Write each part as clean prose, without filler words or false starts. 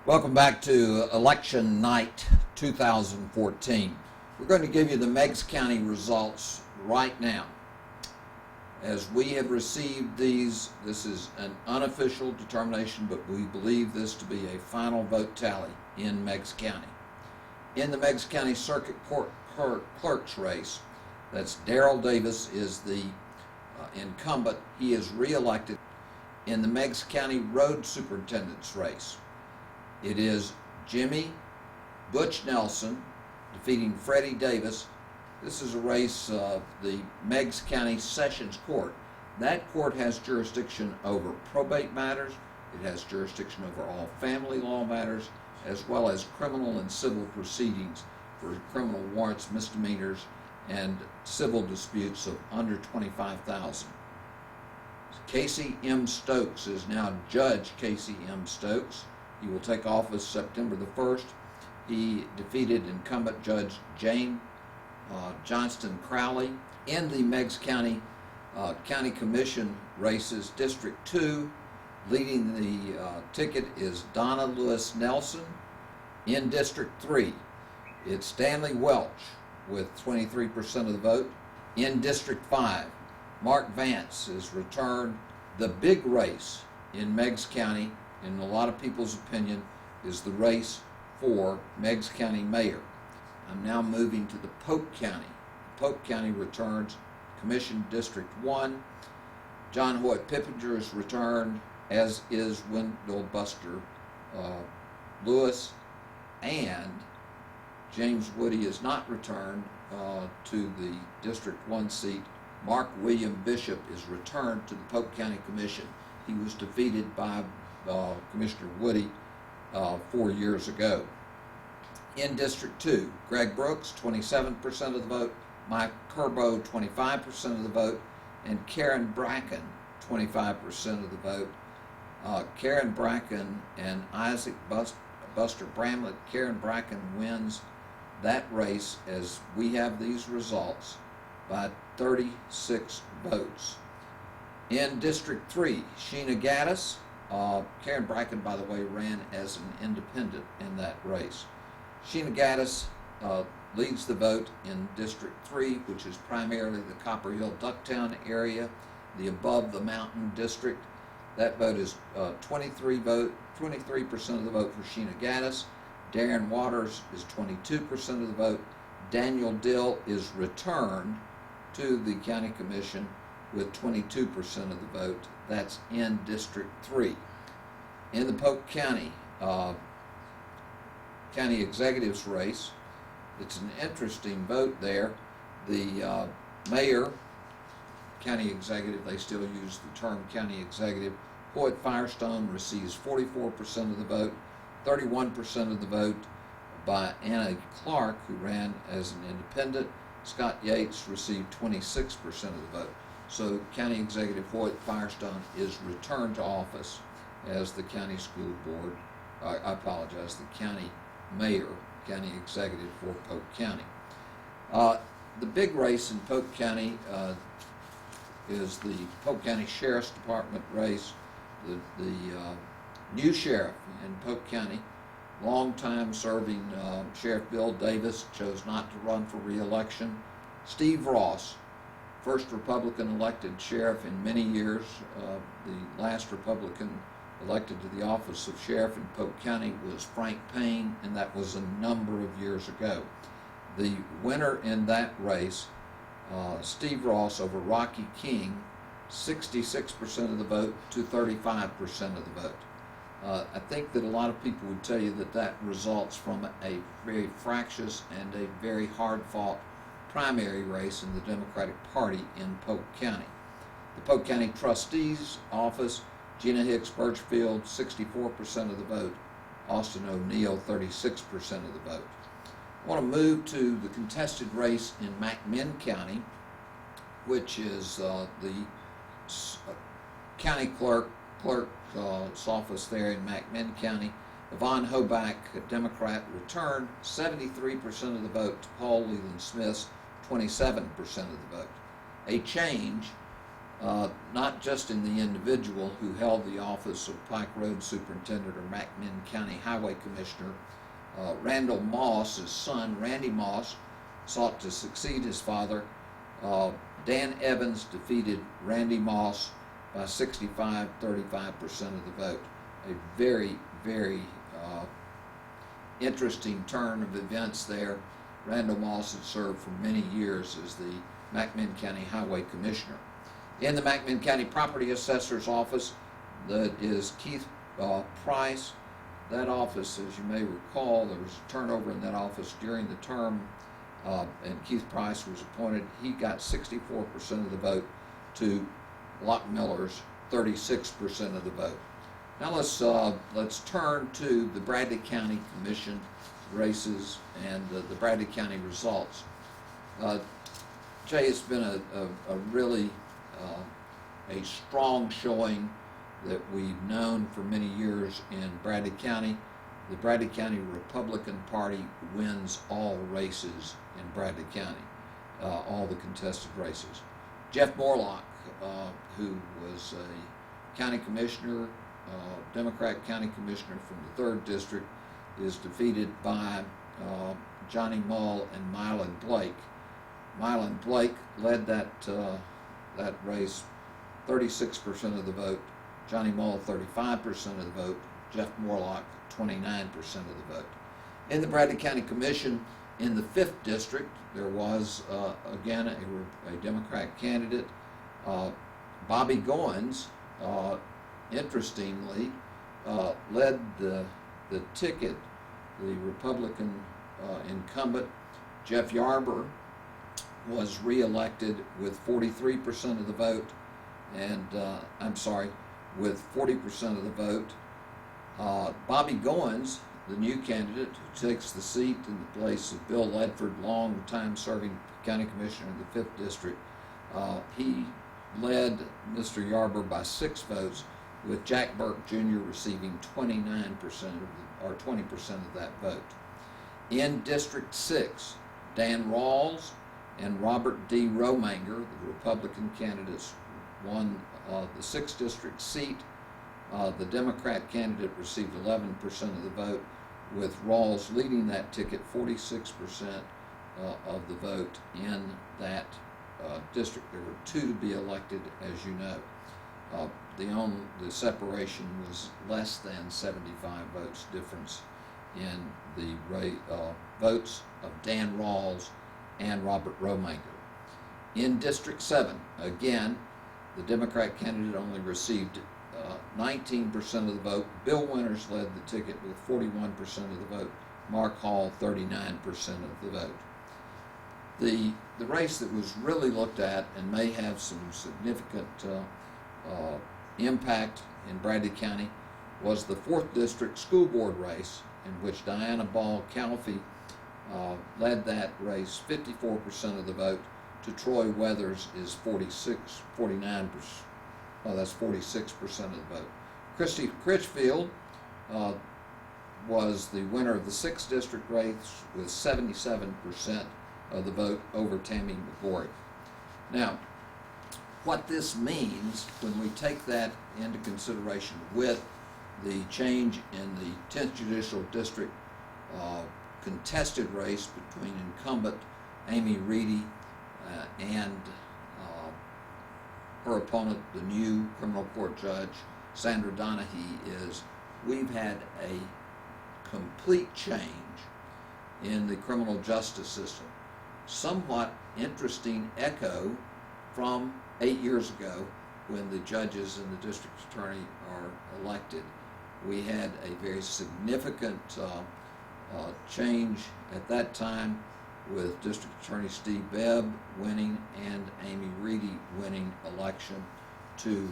Welcome back to election night 2014. We're going to give you the Meigs County results right now. As we have received these, this is an unofficial determination, but we believe this to be a final vote tally in Meigs County. In the Meigs County Circuit Court clerk's race, that's Darrell Davis is the incumbent. He is re-elected. In the Meigs County Road Superintendent's race, it is Jimmy Butch Nelson defeating Freddie Davis. This is a race of the Meigs County Sessions Court. That court has jurisdiction over probate matters. It has jurisdiction over all family law matters, as well as criminal and civil proceedings for criminal warrants, misdemeanors, and civil disputes of under $25,000. Casey M. Stokes is now Judge Casey M. Stokes. He will take office September the 1st. He defeated incumbent Judge Jane Johnston Crowley. In the Meigs County County Commission races, District 2, leading the ticket is Donna Lewis Nelson. In District 3, it's Stanley Welch with 23% of the vote. In District 5, Mark Vance is returned. The big race in Meigs County, in a lot of people's opinion, is the race for Meigs County Mayor. I'm now moving to the Polk County. Polk County returns Commission District 1. John Hoyt Pippinger is returned, as is Wendell Buster Lewis, and James Woody is not returned to the District 1 seat. Mark William Bishop is returned to the Polk County Commission. He was defeated by Commissioner Woody 4 years ago. In District 2, Greg Brooks, 27% of the vote, Mike Kerbo, 25% of the vote, and Karen Bracken, 25% of the vote. Karen Bracken and Isaac Buster Bramlett. Karen Bracken wins that race, as we have these results, by 36 votes. In District 3, Sheena Gaddis. Karen Bracken, by the way, ran as an independent in that race. Sheena Gaddis leads the vote in District 3, which is primarily the Copper Hill Ducktown area, the above the mountain district. That vote is 23% of the vote for Sheena Gaddis. Darren Waters is 22% of the vote. Daniel Dill is returned to the County Commission with 22% of the vote. That's in District 3. In the Polk County County Executives race, it's an interesting vote there. The mayor, county executive, they still use the term county executive, Hoyt Firestone receives 44% of the vote, 31% of the vote by Anna Clark, who ran as an independent. Scott Yates received 26% of the vote. So County Executive Hoyt Firestone is returned to office as the county school board, the county mayor, county executive for Polk County. The big race in Polk County is the Polk County Sheriff's Department race. The new sheriff in Polk County, longtime serving Sheriff Bill Davis, chose not to run for re-election. Steve Ross, first Republican elected sheriff in many years. The last Republican elected to the office of sheriff in Polk County was Frank Payne, and that was a number of years ago. The winner in that race, Steve Ross over Rocky King, 66% of the vote to 35% of the vote. I think that a lot of people would tell you that that results from a very fractious and a very hard-fought primary race in the Democratic Party in Polk County. The Polk County Trustee's office, Gina Hicks Birchfield, 64% of the vote. Austin O'Neill, 36% of the vote. I want to move to the contested race in McMinn County, which is the county clerk's office there in McMinn County. Yvonne Hoback, a Democrat, returned 73% of the vote to Paul Leland Smith's 27% of the vote. A change not just in the individual who held the office of Pike Road Superintendent or McMinn County Highway Commissioner. Randall Moss, his son, Randy Moss, sought to succeed his father. Dan Evans defeated Randy Moss by 35% of the vote. A very, very interesting turn of events there. Randall Moss had served for many years as the McMinn County Highway Commissioner. In the McMinn County Property Assessor's office, that is Keith Price. That office, as you may recall, there was a turnover in that office during the term, and Keith Price was appointed. He got 64% of the vote to Locke Miller's 36% of the vote. Now let's turn to the Bradley County Commission races and the Bradley County results. Jay, it's been a really a strong showing that we've known for many years in Bradley County. The Bradley County Republican Party wins all races in Bradley County, all the contested races. Jeff Morlock, who was a county commissioner, Democrat county commissioner from the 3rd District, is defeated by Johnny Mull and Mylan Blake. Mylan Blake led that race, 36% of the vote. Johnny Mull, 35% of the vote. Jeff Morlock, 29% of the vote. In the Bradley County Commission, in the 5th District, there was, again, a Democrat candidate. Bobby Goins, interestingly, led the ticket. The Republican incumbent, Jeff Yarber, was reelected with 43% of the vote, and with 40% of the vote. Bobby Goins, the new candidate who takes the seat in the place of Bill Ledford, long-time serving county commissioner in the 5th District, he led Mr. Yarber by 6 votes, with Jack Burke Jr. receiving 29% or 20% of that vote. In District 6, Dan Rawls and Robert D. Romanger, the Republican candidates, won the 6th District seat. The Democrat candidate received 11% of the vote, with Rawls leading that ticket, 46% of the vote in that district. There were 2 to be elected, as you know. The separation was less than 75 votes difference in the votes of Dan Rawls and Robert Romanger. In District 7, again, the Democrat candidate only received 19% of the vote. Bill Winters led the ticket with 41% of the vote. Mark Hall, 39% of the vote. The race that was really looked at and may have some significant impact in Bradley County was the 4th District School Board race, in which Diana Ball Calfee led that race, 54% of the vote, to Troy Weathers is 49%. Well, that's 46% of the vote. Christy Critchfield was the winner of the 6th District race with 77% of the vote over Tammy McGorry. Now, what this means when we take that into consideration with the change in the 10th Judicial District contested race between incumbent Amy Reedy and her opponent, the new criminal court judge, Sandra Donahue, is we've had a complete change in the criminal justice system. Somewhat interesting echo from 8 years ago when the judges and the district attorney are elected. We had a very significant change at that time, with District Attorney Steve Bebb winning and Amy Reedy winning election to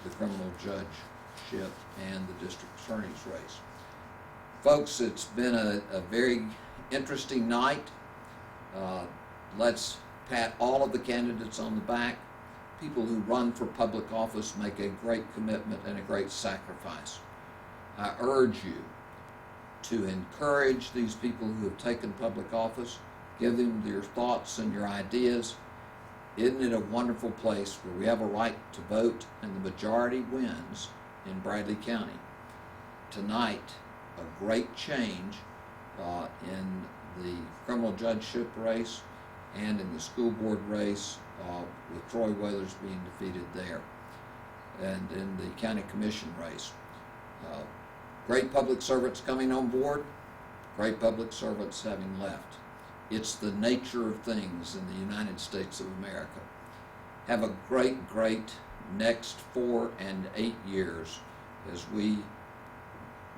the criminal judgeship and the district attorney's race. Folks, it's been a very interesting night. Let's pat all of the candidates on the back. People who run for public office make a great commitment and a great sacrifice. I urge you to encourage these people who have taken public office. Give them your thoughts and your ideas. Isn't it a wonderful place where we have a right to vote and the majority wins in Bradley County? Tonight, a great change in the criminal judgeship race and in the school board race, with Troy Weathers being defeated there, and in the county commission race. Great public servants coming on board, great public servants having left. It's the nature of things in the United States of America. Have a great, great next 4 and 8 years as we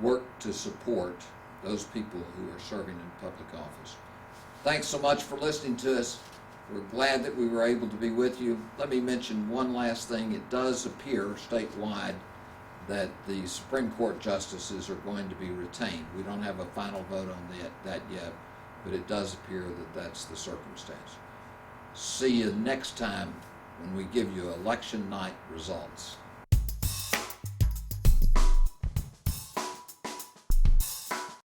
work to support those people who are serving in public office. Thanks so much for listening to us. We're glad that we were able to be with you. Let me mention one last thing. It does appear statewide that the Supreme Court justices are going to be retained. We don't have a final vote on that yet, but it does appear that that's the circumstance. See you next time when we give you election night results.